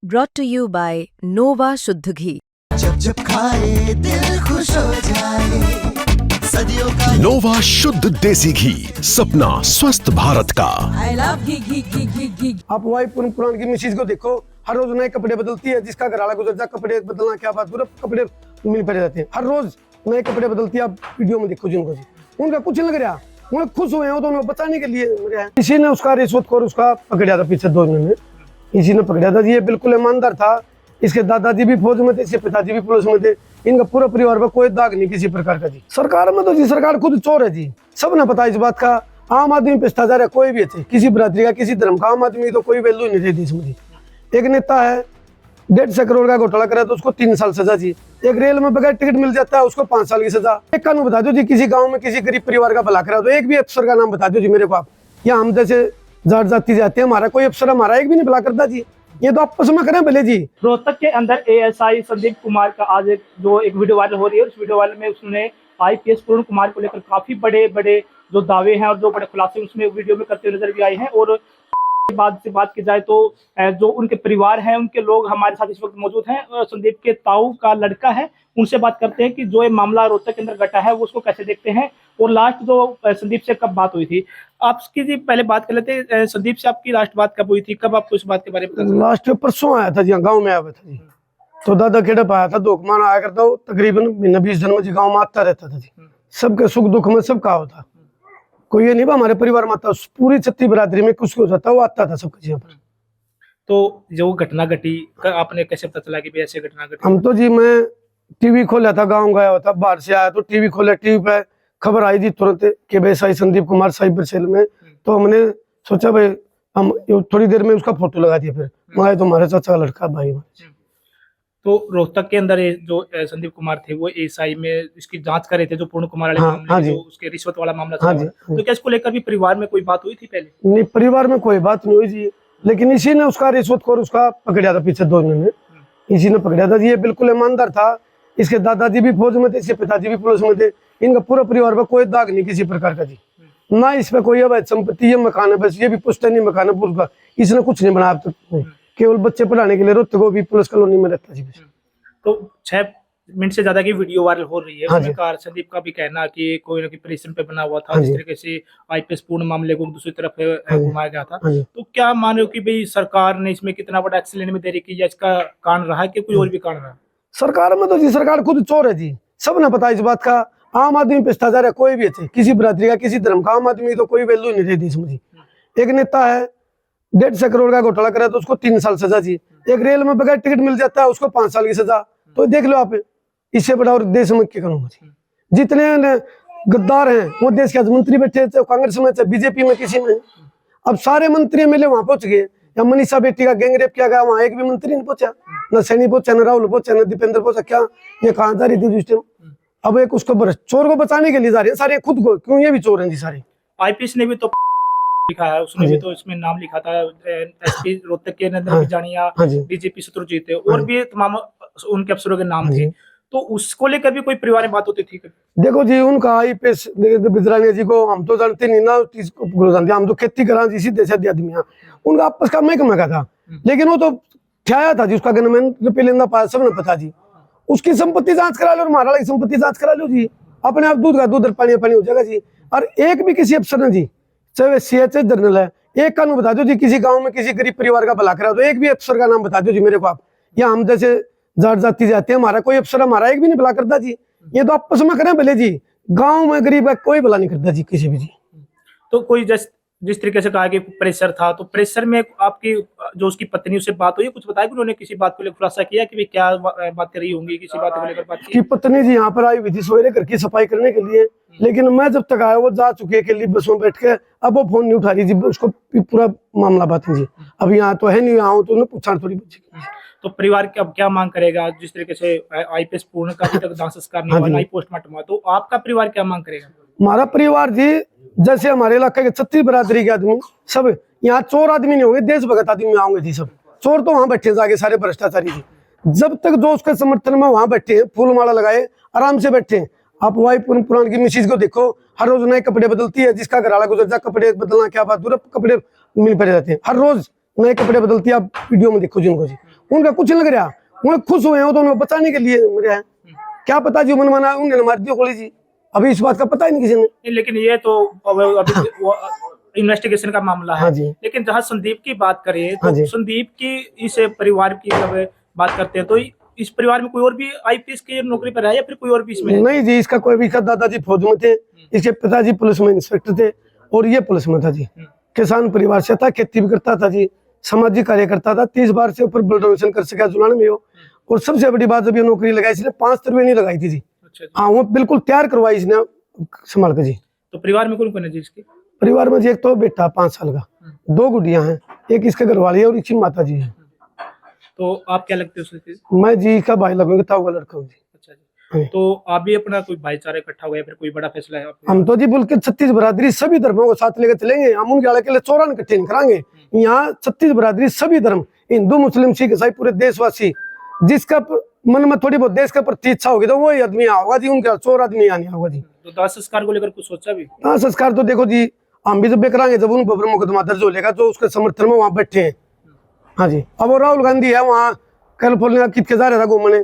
brought to you by Nova शुद्ध घी। जब जब खाए दिल खुश हो जाए, सदियों का नोवा शुद्ध देसी घी, सपना स्वस्थ भारत का। I love घी। आप वाई पुराण की मिसेज को देखो, हर रोज नए कपड़े बदलती है। जिसका घरवाला गुजर जा, कपड़े बदलना क्या बात, पूरा कपड़े मिल पड़े जाते हैं। हर रोज नए कपड़े बदलती है। आप वीडियो में देखो जिनको जी, उनका कुछ नहीं लग रहा, वो खुश हुए हैं तो उनको बचाने के लिए किसी ने उसका रिश्वतखोर उसका पकड़ा था पीछे 2 दिन में, इसी ने पकड़ा था जी। ये बिल्कुल ईमानदार था। इसके दादाजी भी फौज में थे, इसके पिताजी भी पुलिस में थे। इनका पूरा परिवार पर कोई दाग नहीं किसी प्रकार का जी। सरकार में तो जी सरकार खुद चोर है जी, सब ने पता इस बात का। आम आदमी पे भ्रष्टाचार है, कोई भी है, किसी बरादरी का किसी धर्म का, आम आदमी तो कोई वैल्यू नहीं देती इसमें जी। एक नेता है 150 करोड़ का घोटाला करा तो उसको 3 साल सजा जी। एक रेल में बगैर टिकट मिल जाता है उसको 5 साल की सजा। एक कानून बता दो जी, किसी गाँव में किसी गरीब परिवार का भला करा तो एक भी अफसर का नाम बता दो जी मेरे को आप। या हम जैसे जाट जाति जाते हैं, हमारा कोई अफसर हमारा एक भी नहीं भला करता जी। ये तो आपस में करें भले जी। रोहतक के अंदर एएसआई संदीप कुमार का आज एक वीडियो वायरल हो रही है। उस वीडियो वायरल में उसने आईपीएस पूर्ण कुमार को लेकर काफी बड़े बड़े जो दावे हैं और जो बड़े खुलासे उसमें वीडियो में करते नजर भी आए हैं। और बात की जाए तो जो उनके परिवार हैं, उनके लोग हमारे साथ इस वक्त मौजूद हैं। संदीप के ताऊ का लड़का है, उनसे बात करते हैं कि जो ये मामला रोहतक के अंदर घटा है वो उसको कैसे देखते हैं और लास्ट जो संदीप से कब बात हुई थी। आपकी जी पहले बात कर लेते हैं, संदीप से आपकी लास्ट बात कब हुई थी, कब आपको इस बात के बारे में? लास्ट में परसों आया था जी, गाँव में आया था जी। तो दादा खेड़प आया था, दोकमान आया करता हूँ तकरीबन महीना 20 दिन में जी। गाँव में आता रहता था जी, सबके सुख दुख में सबका होता। कोई ये नहीं हमारे परिवार में आता, पूरी छत्ती बरादरी में कुछ हो जाता वो आता था सबके यहाँ पर। तो जो घटना घटी आपने कैसे पता चला कि ऐसे घटना घटी? हम तो जी मैं टीवी खोला था, गाँव गया हुआ था, बाहर से आया तो टीवी खोला, टीवी पे खबर आई जी तुरंत कि भाई साई संदीप कुमार साइबर सेल में। तो हमने सोचा भाई हम थोड़ी देर में उसका फोटो लगा दिया। फिर मैं तो हमारे चाचा का लड़का भाई। तो रोहतक के अंदर जो संदीप कुमार थे वो एएसआई में इसकी जांच कर रहे थे, जो पूर्ण कुमार वाले मामले, जो उसके रिश्वत वाला मामला था। तो क्या इसको लेकर भी परिवार में कोई बात हुई थी पहले? नहीं, परिवार में कोई बात नहीं हुई जी, लेकिन इसी ने उसका रिश्वतखोर उसका पकड़ा था पीछे 2 दिन में, इसी ने पकड़ा था जी। ये बिल्कुल ईमानदार था। इसके दादाजी भी फौज में थे, इसके पिताजी भी पुलिस में थे। इनका पूरा परिवार पर कोई दाग नहीं किसी प्रकार का जी, ना इस पे कोई अवैध संपत्ति। ये मकान है बस, ये भी पुश्तैनी मकान है पूरा, इसने कुछ नहीं बनाया अब तक। केवल बच्चे पढ़ाने के लिए रोहतक को भी पुलिस कॉलोनी में रहता जी। तो 6 मिनट से ज्यादा की वीडियो वायरल हो रही है। संदीप का भी कहना कि कोई ना कोई परिश्रम पे बना हुआ था, जिस तरीके से आईपीएस पूर्ण मामले को दूसरी तरफ घुमाया गया था। तो क्या मान रहे हो कि भाई सरकार ने इसमें कितना बड़ा एक्शन लेने में देरी की, या इसका कारण रहा है कि कोई और भी कारण रहा? सरकार में तो जी सरकार खुद चोर है जी, सब ने पता इस बात का। आम आदमी पे भ्रष्टाचार है, कोई भी है, किसी बरादरी का किसी धर्म का, आम आदमी तो कोई वैल्यू नहीं देती इसमें जी। एक नेता है 150 करोड़ का घोटाला करा तो उसको 3 साल सजा जी। एक रेल में बगैर टिकट मिल जाता है उसको 5 साल की सजा। तो देख लो आप, इससे बड़ा और देश में क्या करूंगा जी। जितने गद्दार हैं वो देश के मंत्री बैठे, चाहे कांग्रेस में चाहे बीजेपी में, किसी में। अब सारे मंत्री मिले वहां पहुंच गए। या मनीषा बेटी का गैंगरेप किया गया, वहां एक भी मंत्री नहीं पहुंचा, न सैनी पहुंचा, न राहुल पहुंचा, न दीपेंद्र पहुंचा। क्या ये कहाँ जा रही थी उस टाइम? अब एक उसको चोर को बचाने के लिए जा रहे हैं सारे, खुद को क्यों, ये भी चोर हैं जी सारे। आईपीएस ने भी तो लिखा है, उसने भी तो इसमें नाम लिखा था। एसपी रोहतक के नरेंद्र जानिया, डीजीपी शत्रुजीत और भी तमाम उनके अफसरों के नाम थे। तो उसको लेकर भी कोई परिवार में बात होती थी? देखो जी उनका आईपीएस बिजरानिया जी को हम तो जानते नहीं ना, हम तो खेती करा जी, सीधे साधे आदमी। उनका आपस का महकमा का था, लेकिन वो तो छाया था जी, उसका रुपये लेना पाया, सबने पता जी। उसकी संपत्ति जांच करा लो और महाराणा की संपत्ति जांच करा लो जी, अपने आप दूध का दूध और पानी पानी हो जाएगा जी। और एक भी किसी अफसर ने जी, चाहे सीएच जनरल है, एक कानून बता दो जी, किसी गांव में किसी गरीब परिवार का भला करा तो एक भी अफसर का नाम बता दो जी मेरे को आप। या हम जैसे जाट जाति जाते हैं, हमारा कोई अफसर हमारा एक भी नहीं भला करता जी। ये तो आपस में करें भले जी, गाँव में गरीब है कोई भला नहीं करता जी किसी भी जी। तो कोई जिस तरीके से कहा कि प्रेशर था, तो प्रेशर में आपकी जो उसकी पत्नी उससे बात हुई, कुछ बताया कि उन्होंने किसी बात को लेकर खुलासा किया कि क्या बात कर रही होंगी, किसी बात को लेकर बात की? पत्नी जी यहाँ पर आई हुई थी सवेरे घर की सफाई करने के लिए, लेकिन मैं जब तक आया वो जा चुकी है के लिए बस में बैठ के। अब वो फोन नहीं उठा रही जी, उसको पूरा मामला बात है जी। अब यहाँ तो है नहीं, यहाँ तो उन्हें पूछा थोड़ी बच्ची। तो परिवार अब क्या मांग करेगा? जिस तरीके से आईपीएस पूर्ण का अभी तक दाह संस्कार नहीं हुआ, पोस्टमार्टम हुआ, तो आपका परिवार क्या मांग करेगा? हमारा परिवार जी जैसे हमारे इलाके के छत्तीस बरादरी के आदमी सब, यहाँ चोर आदमी नहीं होंगे, देशभक्त आदमी आऊंगे जी सब। चोर तो वहां बैठे जाके सारे भ्रष्टाचारी जी, जब तक जो उसके समर्थन में वहां बैठे, फूल माला लगाए, आराम से बैठे। आप वाई पुराण की मिसेज को देखो, हर रोज नए कपड़े बदलती है। जिसका घरवाला गुजर जा, कपड़े बदलना क्या बात, पूरा कपड़े मिल पड़े जाते हैं। हर रोज नए कपड़े बदलती है। आप वीडियो में देखो जिनको जी, उनका कुछ नहीं लग रहा, वो खुश हुए हैं, तो उन्हें बचाने के लिए मरे हैं। क्या पता जी मन माना उन्होंने मार दिया गोली जी, अभी इस बात का पता ही नहीं किसी ने। लेकिन ये तो अभी इन्वेस्टिगेशन का मामला है। हाँ जी। लेकिन जहाँ संदीप की बात करें हाँ जी। तो संदीप की इस परिवार की जब बात करते हैं तो इस परिवार में कोई और भी आईपीएस की नौकरी पर है या फिर कोई और भी इसमें है? नहीं जी, इसका कोई भी, इसका दादाजी फौज में थे, इसके पिताजी पुलिस में इंस्पेक्टर थे और ये पुलिस में था जी। किसान परिवार से था, खेती भी करता था जी, सामाजिक कार्य करता था, 30 बार से ऊपर ब्लड डोनेशन कर सका जुलान में हो। और सबसे बड़ी बात, जब ये नौकरी लगाई इसने 5 तरह नहीं लगाई थी जी। हाँ, वो बिल्कुल तैयार करवाई इसने संभाल कर जी। तो परिवार में कौन कौन है जी इसके? परिवार में जी एक तो बेटा 5 साल का, 2 गुड़ियां हैं, एक इसके घरवाली है और इसकी माता जी है। तो आप क्या लगते हो उससे? मैं जी का भाई लगूंगा, ताऊ का लड़का हूँ जी। अच्छा जी। तो आप भी अपना कोई भाईचारा इकट्ठा हो गया, फिर कोई बड़ा फैसला है आपका? हम तो जी बोल के 36 बरादरी सभी धर्मों को साथ लेकर चलेंगे, हम उनके आड़े के लिए चौरान इकट्ठे नहीं कराएंगे। यहाँ 36 बरादरी सभी धर्म, हिंदू मुस्लिम सिख ईसाई पूरे देशवासी, जिसका मन में थोड़ी बहुत देश के प्रति इच्छा होगी तो वही आदमी होगा जी, उनके 4 आदमी आने होगा जी। तो दाह संस्कार को लेकर कुछ सोचा भी? दाह संस्कार तो देखो जी, हम भी जब कराएंगे जब उन पर मुकदमा दर्ज हो लेगा तो उसके समर्थन में वहाँ बैठे हैं। हाँ जी, अब वो राहुल गांधी है वहाँ कैलिफोर्निया कित के जा रहा था घूमने,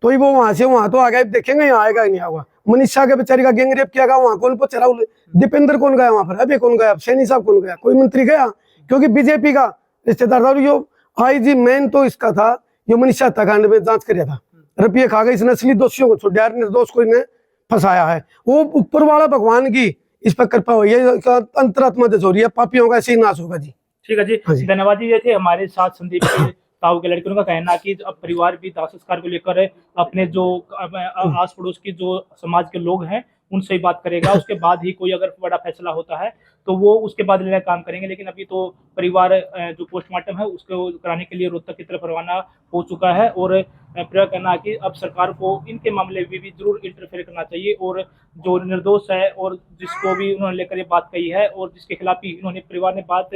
तो ही वो वहां से वहां तो आ गए, देखेंगे यहाँ आएगा नहीं आएगा। मनीषा के बेचारी का गैंग रेप किया गया, वहाँ कौन पहुंचा? राहुल दीपेंद्र कौन गया वहां पर? अभी कौन गया? सैनी साहब कौन गया? कोई मंत्री गया? क्योंकि बीजेपी का रिश्तेदार था। जो आईजी मेन तो इसका था, जो मनीषा हत्याकांड में जांच कर था, रुपये खा गए, इसने असली दोषियों को छोड़ दिया, निर्दोष को इन्हें फंसाया है। वो ऊपर वाला भगवान की इस पर कृपा हुई है, अंतरात्मा जो हो रही है, पापियों का ऐसे ही नाश होगा जी। ठीक है जी, धन्यवाद जी। ये थे हमारे साथ संदीप के ताऊ के लड़के। उनका कहना कि अब परिवार भी दाह संस्कार को लेकर अपने जो आस पड़ोस की जो समाज के लोग हैं उनसे ही बात करेगा, उसके बाद ही कोई अगर बड़ा फैसला होता है तो वो उसके बाद लेना काम करेंगे। लेकिन अभी तो परिवार जो पोस्टमार्टम है उसको कराने के लिए रोहतक की तरफ रवाना हो चुका है। और मेरा कहना है कि अब सरकार को इनके मामले में भी जरूर इंटरफेयर करना चाहिए, और जो निर्दोष है और जिसको भी उन्होंने लेकर ये बात कही है और जिसके खिलाफ भी इन्होंने परिवार ने बात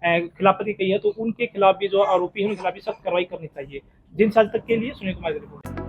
खिलाफत की है, तो उनके खिलाफ भी जो आरोपी है उनके खिलाफ भी सख्त कार्रवाई करनी चाहिए। जिन साल तक के लिए सुनील कुमार की रिपोर्ट।